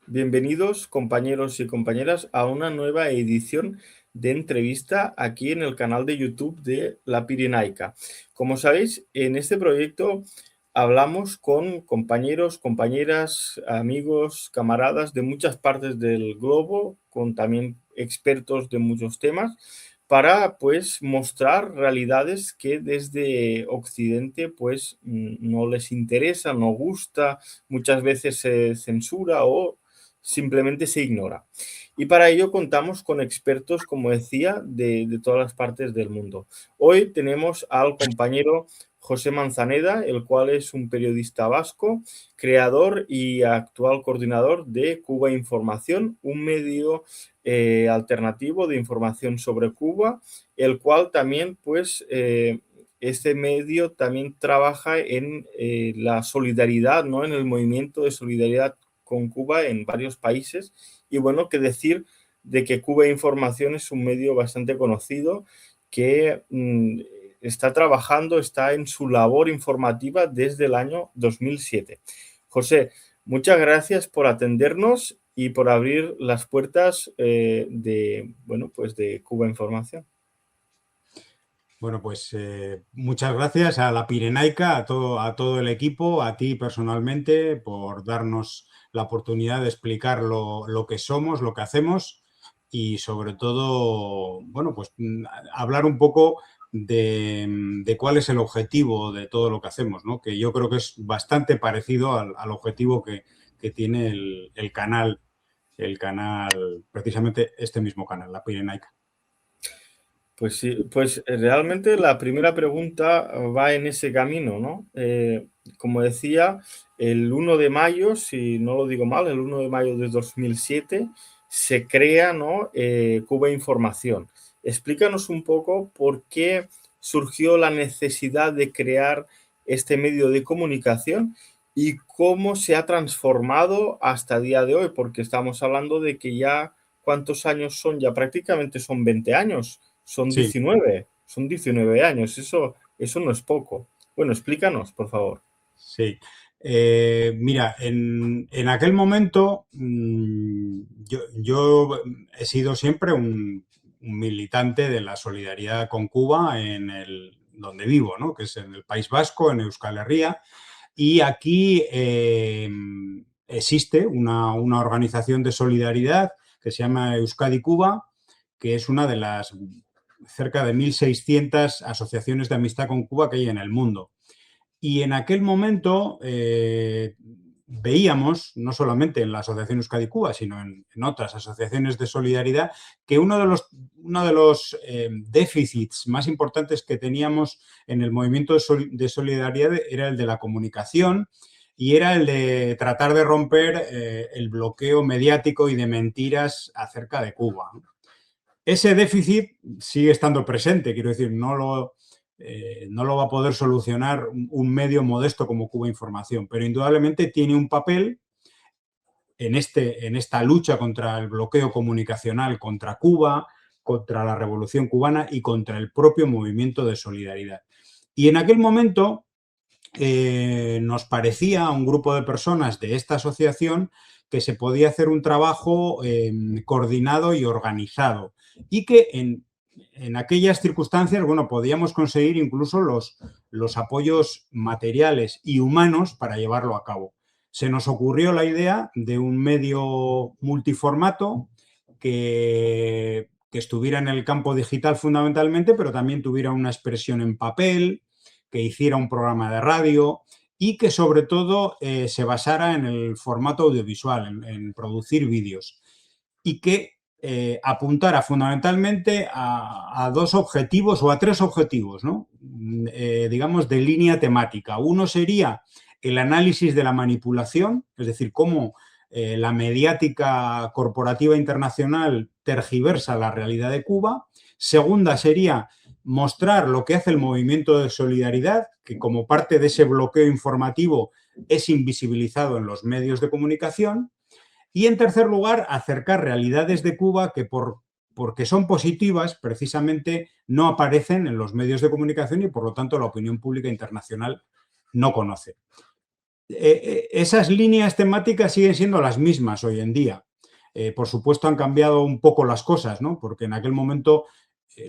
Bienvenidos, compañeros y compañeras, a una nueva edición de entrevista aquí en el canal de YouTube de La Pirenaica. Como sabéis, en este proyecto hablamos con compañeros, compañeras, amigos, camaradas de muchas partes del globo, con también expertos de muchos temas, para pues mostrar realidades que desde Occidente pues no les interesa, no gusta, muchas veces se censura o simplemente se ignora. Y para ello contamos con expertos, como decía, de todas las partes del mundo. Hoy tenemos al compañero José Manzaneda, el cual es un periodista vasco, creador y actual coordinador de Cuba Información, un medio alternativo de información sobre Cuba, el cual también, pues, este medio también trabaja en la solidaridad, ¿no? En el movimiento de solidaridad con Cuba en varios países. Y bueno, que decir de que Cuba Información es un medio bastante conocido que está trabajando, está en su labor informativa desde el año 2007. José, muchas gracias por atendernos y por abrir las puertas bueno, pues de Cuba Información. Bueno, pues muchas gracias a la Pirenaica, a todo el equipo, a ti personalmente, por darnos la oportunidad de explicar lo que somos, lo que hacemos y sobre todo, bueno, pues hablar un poco de cuál es el objetivo de todo lo que hacemos, ¿no? Que yo creo que es bastante parecido al objetivo que tiene el canal, precisamente este mismo canal, la Pirenaica. Pues sí, pues realmente la primera pregunta va en ese camino, ¿no? Como decía, el 1 de mayo, si no lo digo mal, el 1 de mayo de 2007 se crea, ¿no? Cuba Información. Explícanos un poco por qué surgió la necesidad de crear este medio de comunicación y cómo se ha transformado hasta el día de hoy, porque estamos hablando de que ya, ¿cuántos años son? Ya prácticamente son 20 años. Sí. Son 19 años, eso no es poco. Bueno, explícanos, por favor. Sí. Mira, en aquel momento yo he sido siempre un militante de la solidaridad con Cuba en el donde vivo, ¿no? Que es en el País Vasco, en Euskal Herria. Y aquí existe una organización de solidaridad que se llama Euskadi Cuba, que es una de las cerca de 1.600 asociaciones de amistad con Cuba que hay en el mundo. Y en aquel momento veíamos, no solamente en la Asociación Euskadi Cuba, sino en otras asociaciones de solidaridad, que uno de los déficits más importantes que teníamos en el movimiento de solidaridad era el de la comunicación y era el de tratar de romper el bloqueo mediático y de mentiras acerca de Cuba. Ese déficit sigue estando presente, quiero decir, no lo va a poder solucionar un medio modesto como Cuba Información, pero indudablemente tiene un papel en esta lucha contra el bloqueo comunicacional contra Cuba, contra la Revolución Cubana y contra el propio movimiento de solidaridad. Y en aquel momento nos parecía a un grupo de personas de esta asociación que se podía hacer un trabajo coordinado y organizado y que en aquellas circunstancias, bueno, podíamos conseguir incluso los apoyos materiales y humanos para llevarlo a cabo. Se nos ocurrió la idea de un medio multiformato que estuviera en el campo digital fundamentalmente, pero también tuviera una expresión en papel, que hiciera un programa de radio y que sobre todo se basara en el formato audiovisual, en producir vídeos y que apuntara fundamentalmente a dos objetivos o a tres objetivos, ¿no? Digamos, de línea temática. Uno sería el análisis de la manipulación, es decir, cómo la mediática corporativa internacional tergiversa la realidad de Cuba. Segunda sería mostrar lo que hace el movimiento de solidaridad, que como parte de ese bloqueo informativo es invisibilizado en los medios de comunicación. Y en tercer lugar, acercar realidades de Cuba que porque son positivas, precisamente no aparecen en los medios de comunicación y por lo tanto la opinión pública internacional no conoce. esas líneas temáticas siguen siendo las mismas hoy en día. Por supuesto, han cambiado un poco las cosas, ¿no? Porque en aquel momento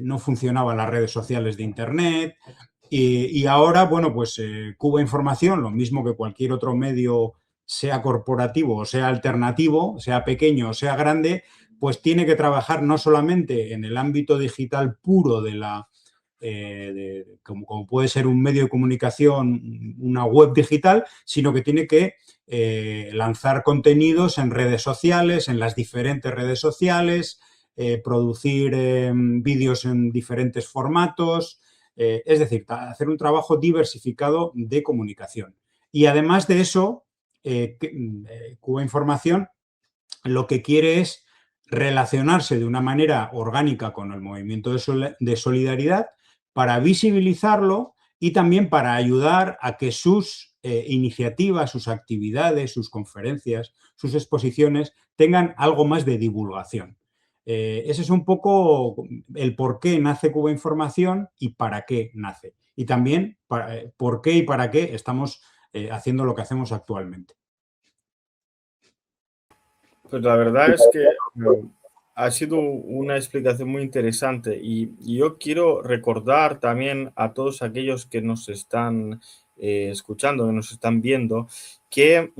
no funcionaban las redes sociales de Internet y ahora, bueno, pues Cuba Información, lo mismo que cualquier otro medio, sea corporativo o sea alternativo, sea pequeño o sea grande, pues tiene que trabajar no solamente en el ámbito digital puro de la, como puede ser un medio de comunicación, una web digital, sino que tiene que lanzar contenidos en redes sociales, en las diferentes redes sociales, producir vídeos en diferentes formatos, es decir, hacer un trabajo diversificado de comunicación. Y además de eso, Cuba Información lo que quiere es relacionarse de una manera orgánica con el movimiento de solidaridad para visibilizarlo y también para ayudar a que sus iniciativas, sus actividades, sus conferencias, sus exposiciones tengan algo más de divulgación. Ese es un poco el por qué nace Cuba Información y para qué nace. Y también por qué y para qué estamos haciendo lo que hacemos actualmente. Pues la verdad es que ha sido una explicación muy interesante y yo quiero recordar también a todos aquellos que nos están escuchando, que nos están viendo, que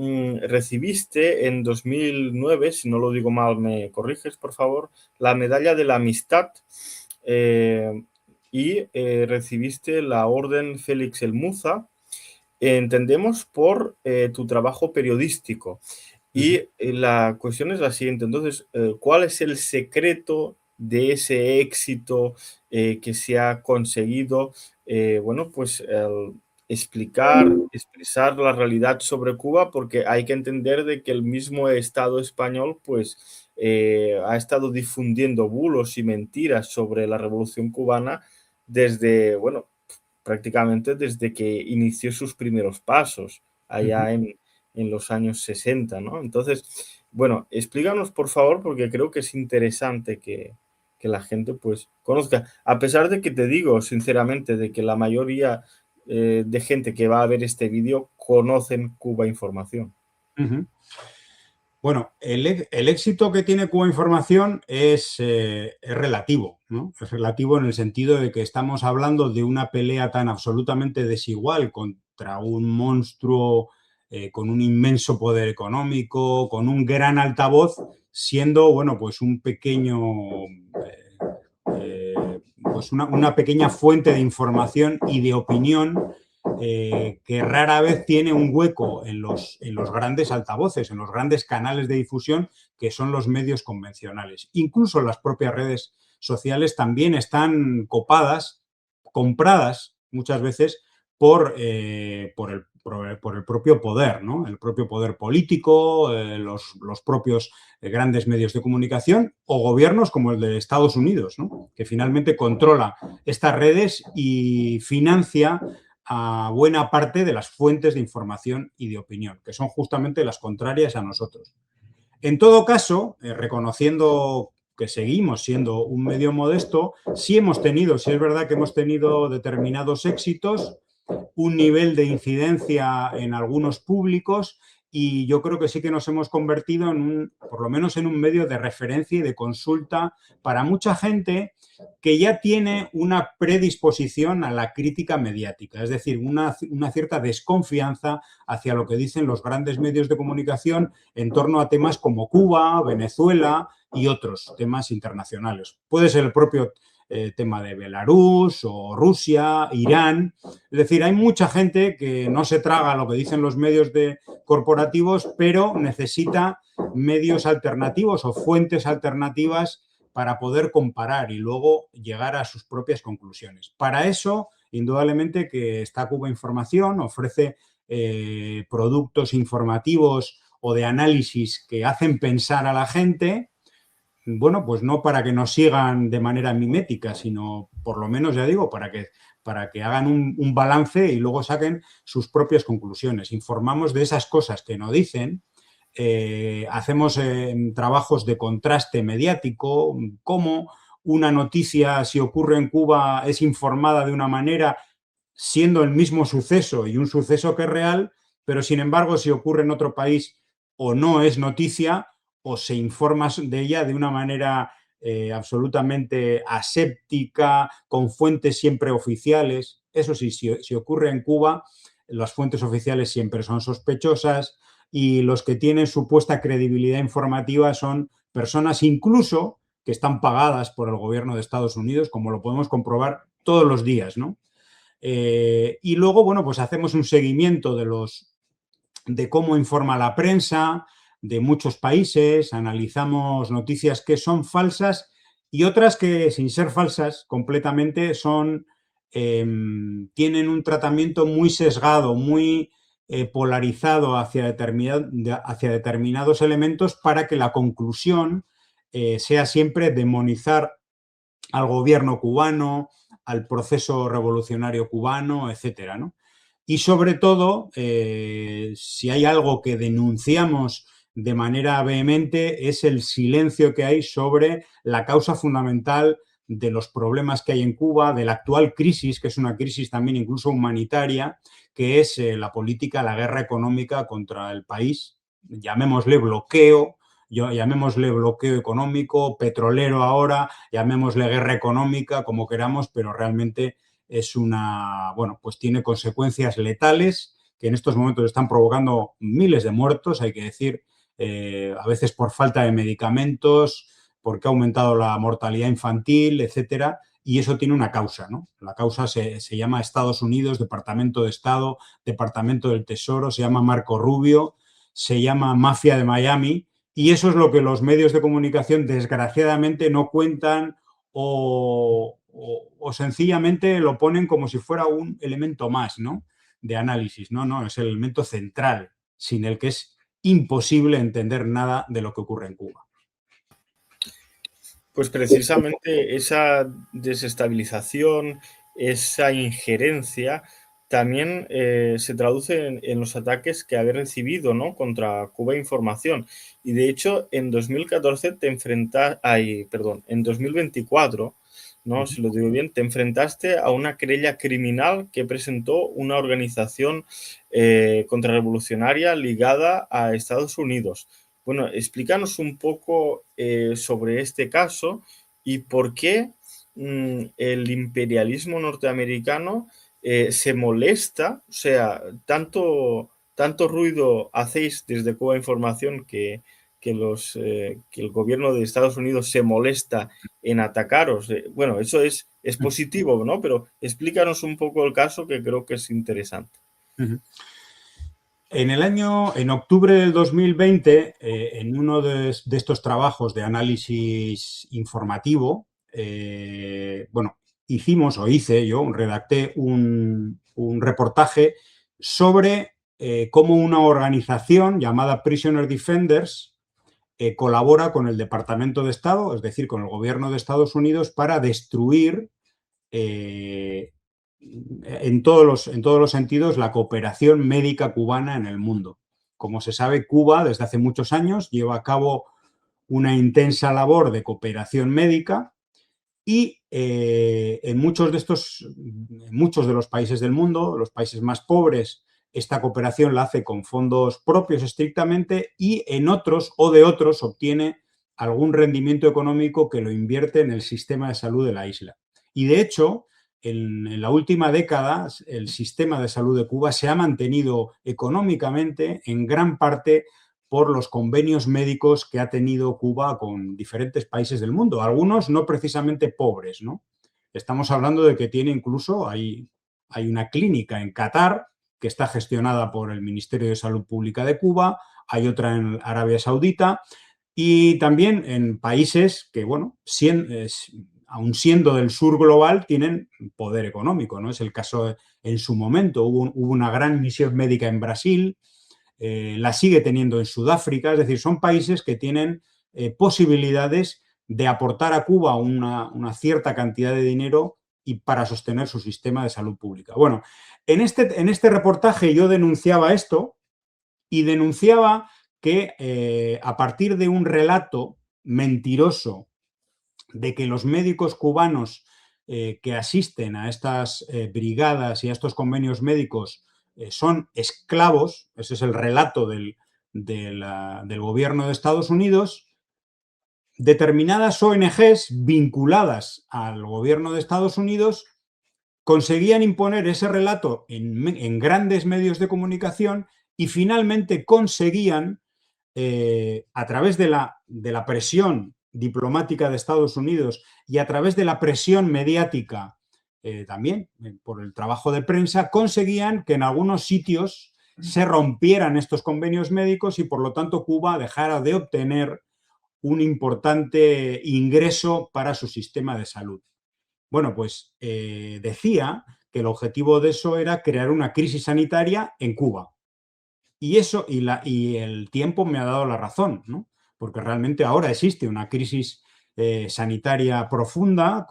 recibiste en 2009, si no lo digo mal, me corriges, por favor, la medalla de la amistad eh, y recibiste la Orden Félix el Muza, entendemos, por tu trabajo periodístico. Y la cuestión es la siguiente, entonces, ¿cuál es el secreto de ese éxito que se ha conseguido? Bueno, pues expresar la realidad sobre Cuba, porque hay que entender de que el mismo Estado español, pues, ha estado difundiendo bulos y mentiras sobre la Revolución cubana desde, bueno, prácticamente desde que inició sus primeros pasos, allá en los años 60, ¿no? Entonces, bueno, explícanos, por favor, porque creo que es interesante que la gente, pues, conozca. A pesar de que te digo, sinceramente, de que la mayoría de gente que va a ver este vídeo conocen Cuba Información. Bueno, el éxito que tiene Cuba Información es relativo, ¿no? Es relativo en el sentido de que estamos hablando de una pelea tan absolutamente desigual contra un monstruo con un inmenso poder económico, con un gran altavoz, siendo, bueno, pues un pequeño, pues una pequeña fuente de información y de opinión que rara vez tiene un hueco en los grandes altavoces, en los grandes canales de difusión que son los medios convencionales. Incluso las propias redes sociales también están copadas, compradas muchas veces por el propio poder, ¿no? El propio poder político, los propios grandes medios de comunicación o gobiernos como el de Estados Unidos, ¿no? Que finalmente controla estas redes y financia a buena parte de las fuentes de información y de opinión, que son justamente las contrarias a nosotros. En todo caso, reconociendo que seguimos siendo un medio modesto, sí es verdad que hemos tenido determinados éxitos, un nivel de incidencia en algunos públicos y yo creo que sí que nos hemos convertido por lo menos en un medio de referencia y de consulta para mucha gente que ya tiene una predisposición a la crítica mediática, es decir, una cierta desconfianza hacia lo que dicen los grandes medios de comunicación en torno a temas como Cuba, Venezuela y otros temas internacionales. Puede ser el propio tema de Belarus o Rusia, Irán. Es decir, hay mucha gente que no se traga lo que dicen los medios corporativos, pero necesita medios alternativos o fuentes alternativas para poder comparar y luego llegar a sus propias conclusiones. Para eso, indudablemente que está Cuba Información, ofrece productos informativos o de análisis que hacen pensar a la gente, bueno, pues no para que nos sigan de manera mimética, sino por lo menos, ya digo, para que hagan un balance y luego saquen sus propias conclusiones. Informamos de esas cosas que no dicen, hacemos trabajos de contraste mediático, cómo una noticia, si ocurre en Cuba, es informada de una manera siendo el mismo suceso y un suceso que es real, pero sin embargo, si ocurre en otro país o no es noticia o se informa de ella de una manera absolutamente aséptica, con fuentes siempre oficiales. Eso sí, si ocurre en Cuba, las fuentes oficiales siempre son sospechosas y los que tienen supuesta credibilidad informativa son personas incluso que están pagadas por el gobierno de Estados Unidos, como lo podemos comprobar todos los días, ¿no? Y luego, bueno, pues hacemos un seguimiento de cómo informa la prensa de muchos países, analizamos noticias que son falsas y otras que, sin ser falsas completamente, tienen un tratamiento muy sesgado, muy polarizado hacia determinados elementos para que la conclusión sea siempre demonizar al gobierno cubano, al proceso revolucionario cubano, etcétera, ¿no? Y sobre todo, si hay algo que denunciamos de manera vehemente es el silencio que hay sobre la causa fundamental de los problemas que hay en Cuba, de la actual crisis, que es una crisis también incluso humanitaria, que es la política, la guerra económica contra el país, llamémosle bloqueo económico, petrolero ahora, llamémosle guerra económica, como queramos, pero realmente es bueno, pues tiene consecuencias letales que en estos momentos están provocando miles de muertos, hay que decir, a veces por falta de medicamentos, porque ha aumentado la mortalidad infantil, etcétera, y eso tiene una causa, ¿no? La causa se llama Estados Unidos, Departamento de Estado, Departamento del Tesoro, se llama Marco Rubio, se llama Mafia de Miami, y eso es lo que los medios de comunicación desgraciadamente no cuentan o sencillamente lo ponen como si fuera un elemento más, ¿no? De análisis. No, es el elemento central, sin el que es imposible entender nada de lo que ocurre en Cuba. Pues precisamente esa desestabilización, esa injerencia, también se traduce en los ataques que habéis recibido, ¿no?, contra Cuba Información. Y de hecho, en 2014 en 2024, ¿no?, si lo digo bien, te enfrentaste a una querella criminal que presentó una organización contrarrevolucionaria ligada a Estados Unidos. Bueno, explícanos un poco sobre este caso y por qué el imperialismo norteamericano se molesta, o sea, tanto ruido hacéis desde Cuba Información que el gobierno de Estados Unidos se molesta en atacaros. Bueno, eso es positivo, ¿no? Pero explícanos un poco el caso, que creo que es interesante. En octubre del 2020, en uno de estos trabajos de análisis informativo, bueno, redacté un reportaje sobre cómo una organización llamada Prisoner Defenders colabora con el Departamento de Estado, es decir, con el gobierno de Estados Unidos, para destruir en todos los sentidos la cooperación médica cubana en el mundo. Como se sabe, Cuba desde hace muchos años lleva a cabo una intensa labor de cooperación médica y en muchos de los países del mundo, los países más pobres, esta cooperación la hace con fondos propios estrictamente y en otros o de otros obtiene algún rendimiento económico que lo invierte en el sistema de salud de la isla. Y de hecho, en la última década, el sistema de salud de Cuba se ha mantenido económicamente en gran parte por los convenios médicos que ha tenido Cuba con diferentes países del mundo, algunos no precisamente pobres, ¿no? Estamos hablando de que hay una clínica en Qatar que está gestionada por el Ministerio de Salud Pública de Cuba, hay otra en Arabia Saudita y también en países que, bueno, aun siendo del sur global, tienen poder económico, ¿no? Es el caso en su momento, hubo una gran misión médica en Brasil, la sigue teniendo en Sudáfrica, es decir, son países que tienen posibilidades de aportar a Cuba una cierta cantidad de dinero y para sostener su sistema de salud pública. Bueno, en este reportaje yo denunciaba esto y denunciaba que a partir de un relato mentiroso de que los médicos cubanos que asisten a estas brigadas y a estos convenios médicos son esclavos, ese es el relato del gobierno de Estados Unidos. Determinadas ONGs vinculadas al gobierno de Estados Unidos conseguían imponer ese relato en grandes medios de comunicación y finalmente conseguían, a través de la presión diplomática de Estados Unidos y a través de la presión mediática también por el trabajo de prensa, conseguían que en algunos sitios se rompieran estos convenios médicos y por lo tanto Cuba dejara de obtener un importante ingreso para su sistema de salud. Bueno, pues decía que el objetivo de eso era crear una crisis sanitaria en Cuba. Y eso, y el tiempo me ha dado la razón, ¿no? Porque realmente ahora existe una crisis sanitaria profunda.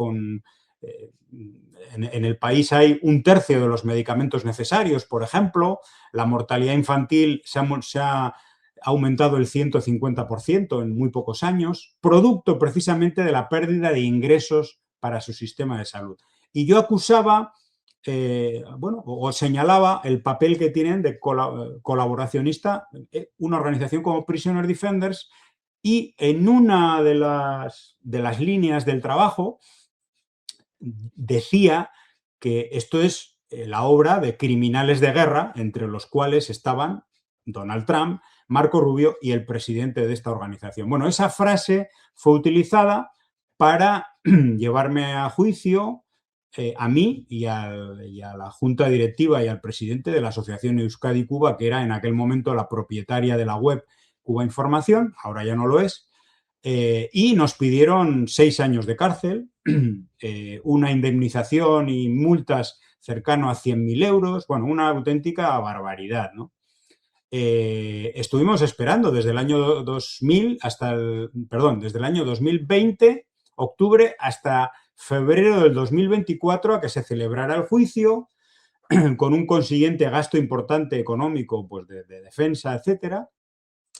En el país hay 1/3 de los medicamentos necesarios, por ejemplo. La mortalidad infantil se ha aumentado el 150% en muy pocos años, producto precisamente de la pérdida de ingresos para su sistema de salud. Y yo acusaba, o señalaba el papel que tienen de colaboracionista una organización como Prisoner Defenders, y en una de las líneas del trabajo decía que esto es la obra de criminales de guerra, entre los cuales estaban Donald Trump, Marco Rubio y el presidente de esta organización. Bueno, esa frase fue utilizada para llevarme a juicio a mí y a la junta directiva y al presidente de la Asociación Euskadi Cuba, que era en aquel momento la propietaria de la web Cuba Información, ahora ya no lo es, y nos pidieron 6 años de cárcel, una indemnización y multas cercano a 100.000 euros, bueno, una auténtica barbaridad, ¿no? Estuvimos esperando desde el año 2000 desde el año 2020, octubre, hasta febrero del 2024 a que se celebrara el juicio, con un consiguiente gasto importante económico, pues de defensa, etcétera.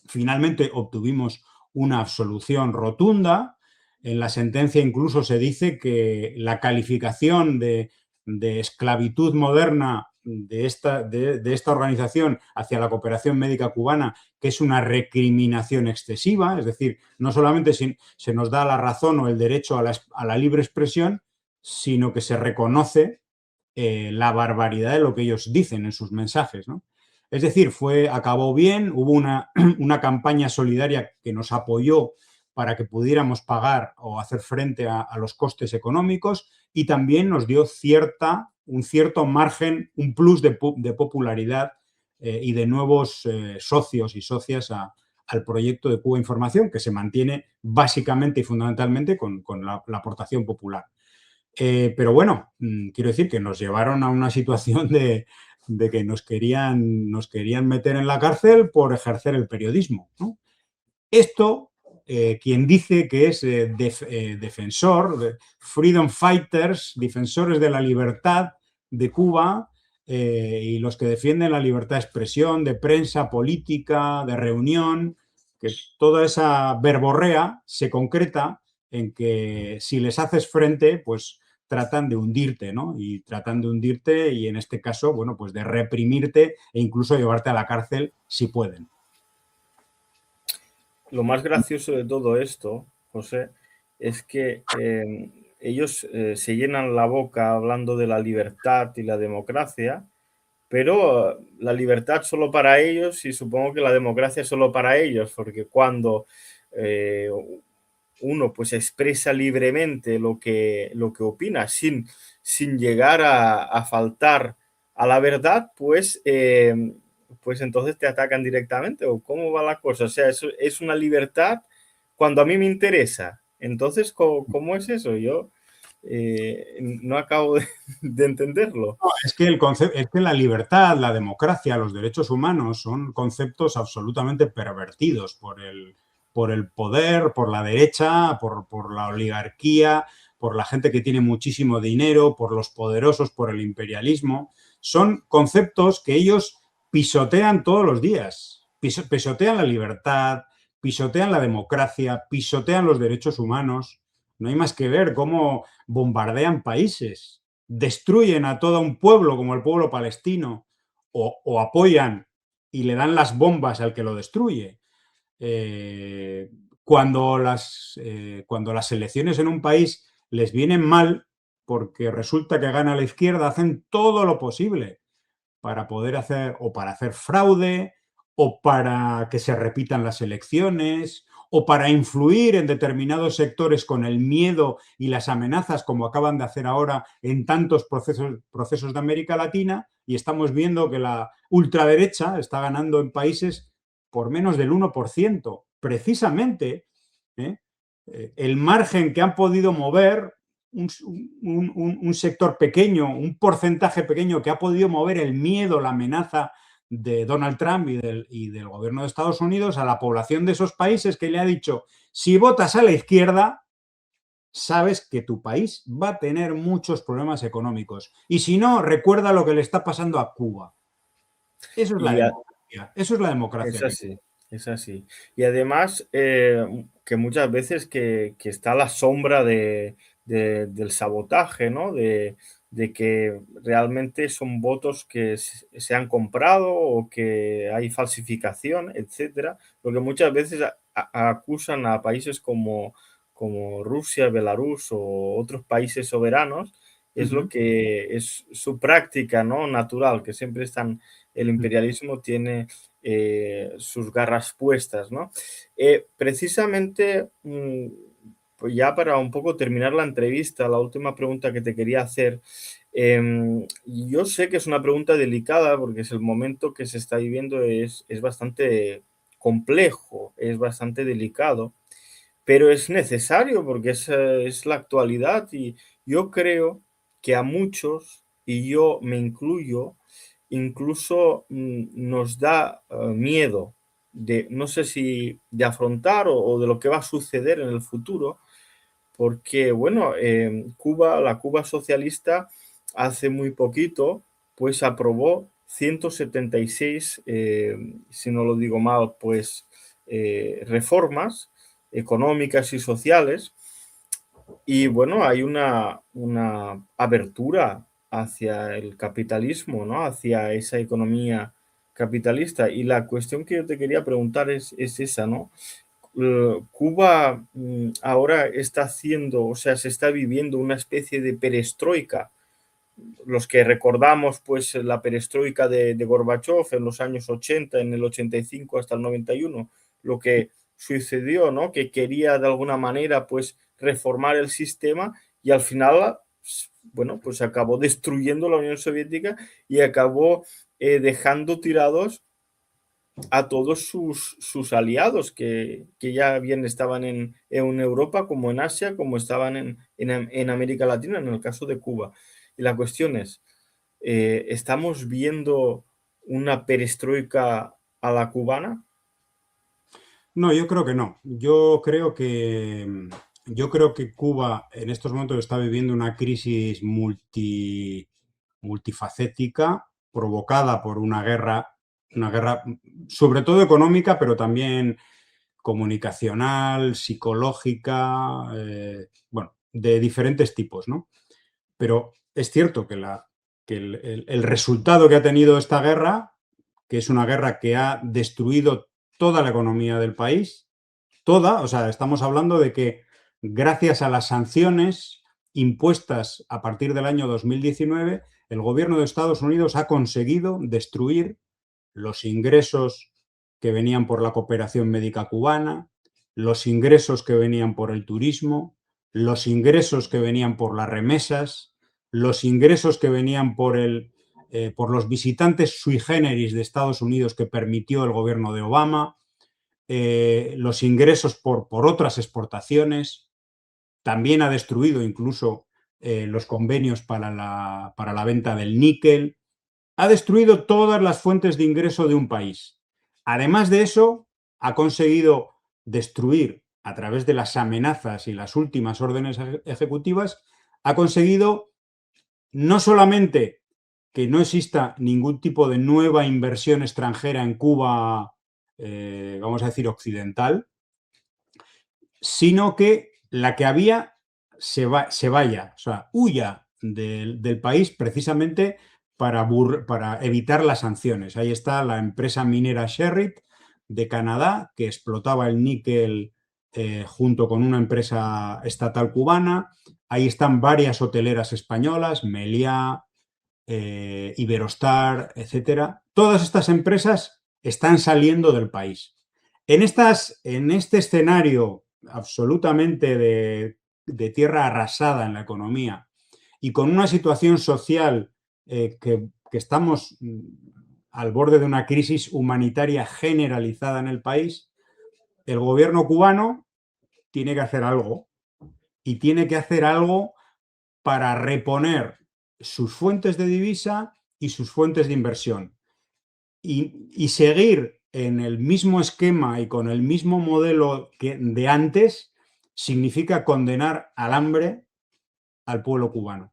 Finalmente obtuvimos una absolución rotunda. En la sentencia incluso se dice que la calificación de esclavitud moderna de esta organización hacia la cooperación médica cubana, que es una recriminación excesiva, es decir, no solamente se nos da la razón o el derecho a la libre expresión, sino que se reconoce la barbaridad de lo que ellos dicen en sus mensajes, ¿no? Es decir, acabó bien, hubo una campaña solidaria que nos apoyó para que pudiéramos pagar o hacer frente a los costes económicos, y también nos dio un cierto margen, un plus de popularidad y de nuevos socios y socias al proyecto de Cuba Información, que se mantiene básicamente y fundamentalmente con la aportación popular. Pero bueno, quiero decir que nos llevaron a una situación de que nos querían meter en la cárcel por ejercer el periodismo, ¿no? Esto, quien dice que es defensor, freedom fighters, defensores de la libertad de Cuba, y los que defienden la libertad de expresión, de prensa, política, de reunión, que toda esa verborrea se concreta en que si les haces frente, pues tratan de hundirte, ¿no? Y tratan de hundirte y en este caso, bueno, pues de reprimirte e incluso llevarte a la cárcel si pueden. Lo más gracioso de todo esto, José, es que ellos se llenan la boca hablando de la libertad y la democracia, pero la libertad solo para ellos y supongo que la democracia solo para ellos, porque cuando uno pues expresa libremente lo que opina sin llegar a faltar a la verdad, pues entonces te atacan directamente. ¿O cómo va la cosa? O sea, eso es una libertad cuando a mí me interesa. Entonces, ¿cómo es eso? Yo no acabo de entenderlo. No, es que la libertad, la democracia, los derechos humanos son conceptos absolutamente pervertidos por el poder, por la derecha, por la oligarquía, por la gente que tiene muchísimo dinero, por los poderosos, por el imperialismo. Son conceptos que ellos pisotean todos los días. Pisotean la libertad, pisotean la democracia, pisotean los derechos humanos. No hay más que ver cómo bombardean países, destruyen a todo un pueblo como el pueblo palestino, o apoyan y le dan las bombas al que lo destruye. Cuando las elecciones en un país les vienen mal, porque resulta que gana la izquierda, hacen todo lo posible para poder hacer, o para hacer fraude, o para que se repitan las elecciones, o para influir en determinados sectores con el miedo y las amenazas, como acaban de hacer ahora en tantos procesos de América Latina, y estamos viendo que la ultraderecha está ganando en países por menos del 1%, precisamente. ¿eh? El margen que han podido mover un sector pequeño, un porcentaje pequeño que ha podido mover el miedo, la amenaza de Donald Trump y del gobierno de Estados Unidos a la población de esos países, que le ha dicho, si votas a la izquierda, sabes que tu país va a tener muchos problemas económicos. Y si no, recuerda lo que le está pasando a Cuba. Eso es la Y democracia. Eso es la democracia. es así, es así. Y además, que muchas veces que está a la sombra del sabotaje, ¿no? De que realmente son votos que se han comprado o que hay falsificación, etcétera. Porque muchas veces acusan a países como Rusia, Belarus o otros países soberanos. Es lo que es su práctica, ¿no? Natural, que siempre están, el imperialismo tiene sus garras puestas, ¿no? Precisamente, pues ya para un poco terminar la entrevista, la última pregunta que te quería hacer, yo sé que es una pregunta delicada porque es el momento que se está viviendo, es bastante complejo, es bastante delicado, pero es necesario porque es la actualidad y yo creo que a muchos, y yo me incluyo, incluso nos da miedo de, no sé si de afrontar o de lo que va a suceder en el futuro, porque, bueno, Cuba, la Cuba socialista, hace muy poquito, pues aprobó 176, si no lo digo mal, pues reformas económicas y sociales. Y bueno, hay una abertura hacia el capitalismo, ¿no? Hacia esa economía capitalista. Y la cuestión que yo te quería preguntar es esa, ¿no? Cuba ahora está haciendo, o sea, se está viviendo una especie de perestroika. Los que recordamos, pues, la perestroika de Gorbachev en los años 80, en el 85 hasta el 91, lo que sucedió, ¿no? Que quería de alguna manera, pues, reformar el sistema y al final, bueno, pues acabó destruyendo la Unión Soviética y acabó dejando tirados a todos sus aliados que ya bien estaban en Europa, como en Asia, como estaban en América Latina, en el caso de Cuba. Y la cuestión es, ¿estamos viendo una perestroika a la cubana? No, yo creo que no. Yo creo que Cuba en estos momentos está viviendo una crisis multifacética provocada por una guerra sobre todo económica, pero también comunicacional, psicológica, bueno, de diferentes tipos, ¿no? Pero es cierto que el resultado que ha tenido esta guerra, que es una guerra que ha destruido toda la economía del país, toda, o sea, estamos hablando de que gracias a las sanciones impuestas a partir del año 2019, el gobierno de Estados Unidos ha conseguido destruir los ingresos que venían por la cooperación médica cubana, los ingresos que venían por el turismo, los ingresos que venían por las remesas, los ingresos que venían por los visitantes sui generis de Estados Unidos que permitió el gobierno de Obama, los ingresos por otras exportaciones. También ha destruido incluso los convenios para la venta del níquel. Ha destruido todas las fuentes de ingreso de un país. Además de eso, ha conseguido destruir, a través de las amenazas y las últimas órdenes ejecutivas, ha conseguido no solamente que no exista ningún tipo de nueva inversión extranjera en Cuba, vamos a decir, occidental, sino que la que había se vaya, o sea, huya del país precisamente para evitar las sanciones. Ahí está la empresa minera Sherritt de Canadá, que explotaba el níquel junto con una empresa estatal cubana. Ahí están varias hoteleras españolas, Meliá, Iberostar, etcétera. Todas estas empresas están saliendo del país. En este escenario absolutamente de tierra arrasada en la economía y con una situación social que estamos al borde de una crisis humanitaria generalizada en el país, el gobierno cubano tiene que hacer algo, y tiene que hacer algo para reponer sus fuentes de divisa y sus fuentes de inversión. Y seguir en el mismo esquema y con el mismo modelo que de antes significa condenar al hambre al pueblo cubano.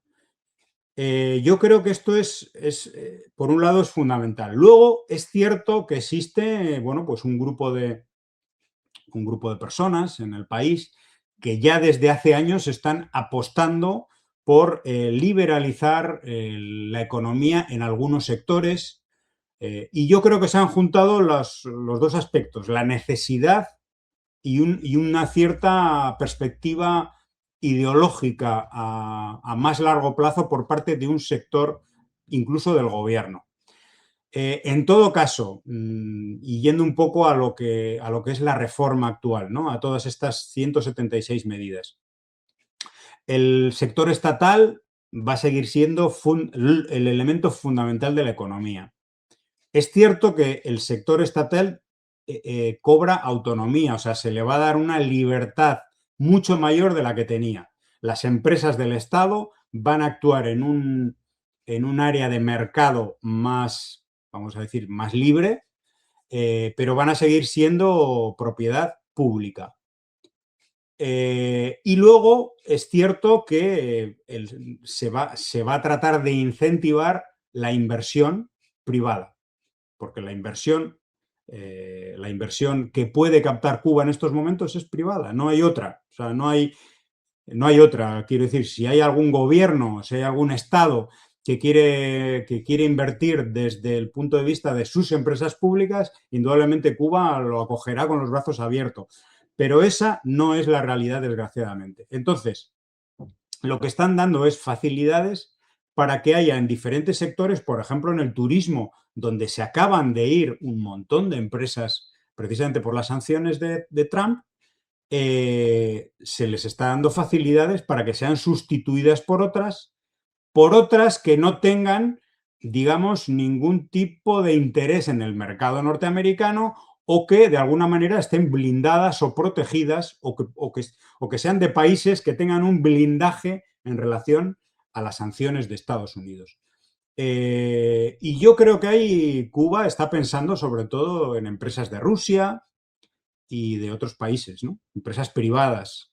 Yo creo que esto por un lado, es fundamental. Luego, es cierto que existe, bueno, pues un grupo de personas en el país que ya desde hace años están apostando por liberalizar la economía en algunos sectores. Y yo creo que se han juntado los dos aspectos, la necesidad y una cierta perspectiva ideológica a más largo plazo por parte de un sector, incluso del gobierno. En todo caso, y yendo un poco a lo que es la reforma actual, ¿no? A todas estas 176 medidas. El sector estatal va a seguir siendo el elemento fundamental de la economía. Es cierto que el sector estatal cobra autonomía, o sea, se le va a dar una libertad mucho mayor de la que tenía. Las empresas del Estado van a actuar en un área de mercado más, vamos a decir, más libre, pero van a seguir siendo propiedad pública. Y luego es cierto que se va a tratar de incentivar la inversión privada, porque la inversión que puede captar Cuba en estos momentos es privada, no hay otra. O sea, no hay otra. Quiero decir, si hay algún gobierno, si hay algún Estado que quiere invertir desde el punto de vista de sus empresas públicas, indudablemente Cuba lo acogerá con los brazos abiertos. Pero esa no es la realidad, desgraciadamente. Entonces, lo que están dando es facilidades para que haya en diferentes sectores, por ejemplo, en el turismo, donde se acaban de ir un montón de empresas precisamente por las sanciones de Trump, se les está dando facilidades para que sean sustituidas por otras que no tengan, digamos, ningún tipo de interés en el mercado norteamericano, o que de alguna manera estén blindadas o protegidas, o que sean de países que tengan un blindaje en relación a las sanciones de Estados Unidos. Y yo creo que ahí Cuba está pensando sobre todo en empresas de Rusia y de otros países, ¿no? Empresas privadas.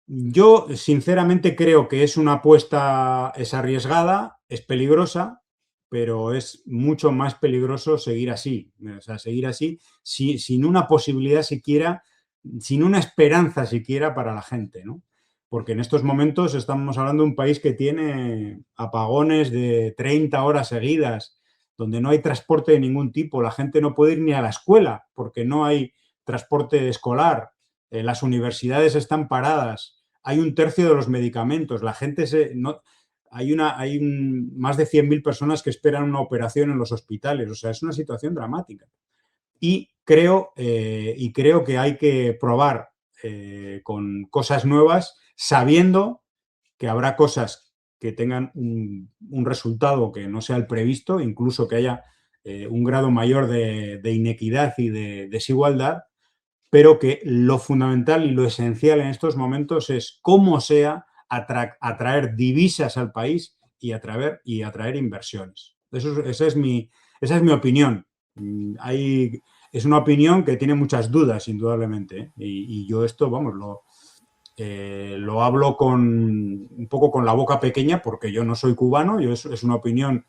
Yo sinceramente creo que es una apuesta, es arriesgada, es peligrosa, pero es mucho más peligroso seguir así. O sea, seguir así sin una posibilidad siquiera, sin una esperanza siquiera para la gente, ¿no? Porque en estos momentos estamos hablando de un país que tiene apagones de 30 horas seguidas, donde no hay transporte de ningún tipo, la gente no puede ir ni a la escuela porque no hay transporte escolar, las universidades están paradas, hay un tercio de los medicamentos, la gente hay más de 100.000 personas que esperan una operación en los hospitales, o sea, es una situación dramática. Y creo que hay que probar con cosas nuevas, sabiendo que habrá cosas que tengan un resultado que no sea el previsto, incluso que haya un grado mayor de inequidad y de desigualdad, pero que lo fundamental y lo esencial en estos momentos es cómo sea atraer divisas al país y atraer inversiones. Esa es mi opinión. Es una opinión que tiene muchas dudas, indudablemente, ¿eh? Y yo esto, vamos, lo hablo un poco con la boca pequeña, porque yo no soy cubano, es una opinión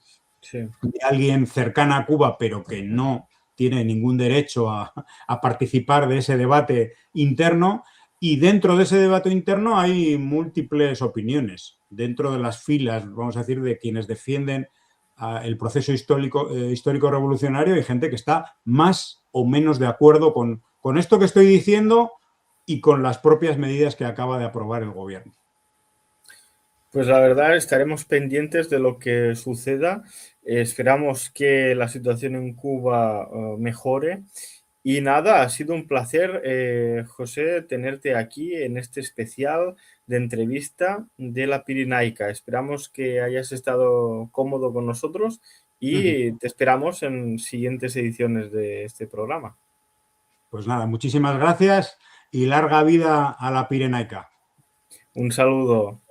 de alguien cercana a Cuba, pero que no tiene ningún derecho a participar de ese debate interno, y dentro de ese debate interno hay múltiples opiniones, dentro de las filas, vamos a decir, de quienes defienden el proceso histórico revolucionario y gente que está más o menos de acuerdo con esto que estoy diciendo y con las propias medidas que acaba de aprobar el gobierno. Pues la verdad estaremos pendientes de lo que suceda. Esperamos que la situación en Cuba mejore. Y nada, ha sido un placer, José, tenerte aquí en este especial de entrevista de la Pirenaica. Esperamos que hayas estado cómodo con nosotros y te esperamos en siguientes ediciones de este programa. Pues nada, muchísimas gracias y larga vida a la Pirenaica. Un saludo.